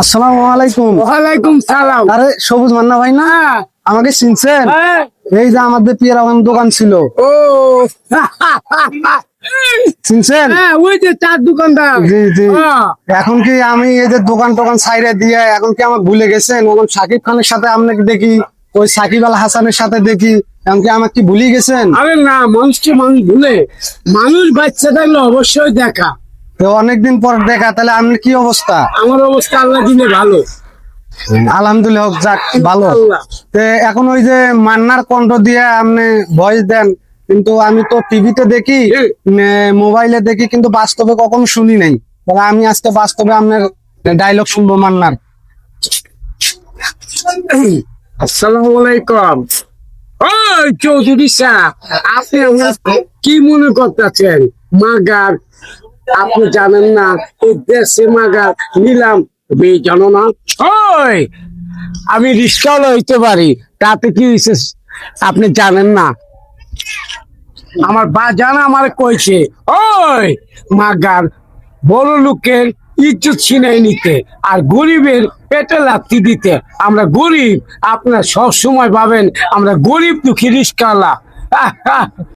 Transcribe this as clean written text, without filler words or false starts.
আসসালামু আলাইকুম। ওয়ালাইকুম সালাম। আরে সবুজ মান্না ভাই না? আমাকে চিনছেন? হ্যাঁ। এই যে আমাদের পিয়ার আমার দোকান ছিল, ও চিনছেন? হ্যাঁ, ওই যে চার দোকানদার। জি জি। হ্যাঁ। এখন কি আমি এই যে দোকান টোকান সাইডে দিয়ে এখন কি আমার ভুলে গেছেন? এখন সাকিব খানের সাথে আপনাকে দেখি, ওই সাকিব আল হাসানের সাথে দেখি, এখন কি আমাকে কি ভুলে গেছেন? আরে না, মানুষকে মানুষ ভুলে, মানুষ বাচ্চা থাকলে অবশ্যই দেখা। তো অনেকদিন পর দেখা, তাহলে আপনার কি অবস্থা? আমার অবস্থা আল্লাহ দিলে ভালো। আলহামদুলিল্লাহ, হোক যাক ভালো। আল্লাহ। তো এখন ওই যে মান্নার কণ্ঠ দিয়ে আপনি ভয়েস দেন, কিন্তু আমি তো টিভিতে দেখি, মোবাইলে দেখি, কিন্তু বাস্তবে কখনো শুনি নাই। তাহলে আমি আজকে বাস্তবে আপনার ডায়লগ শুনবো মান্নার। আসসালামু আলাইকুম। ওই চৌধুরী সাহেব, আপনি আমার কি মনে করতেছেন? মাগার, আপনি জানেন না এই দেশে মাগার নিলাম, তুমি জানো না? ওই আমি রিস্কাওয়ালা হইতে পারি, তাতে কি হয়েছে আপনি জানেন না? আমার বাজান আমার কইছে, ওই মাগার বড় লোকের ইজ্জত ছিনাই নিতে আর গরিবের পেটে লাথি দিতে। আমরা গরিব, আপনার সব সময় ভাবেন আমরা গরিব দুঃখী রিস্কাওয়ালা।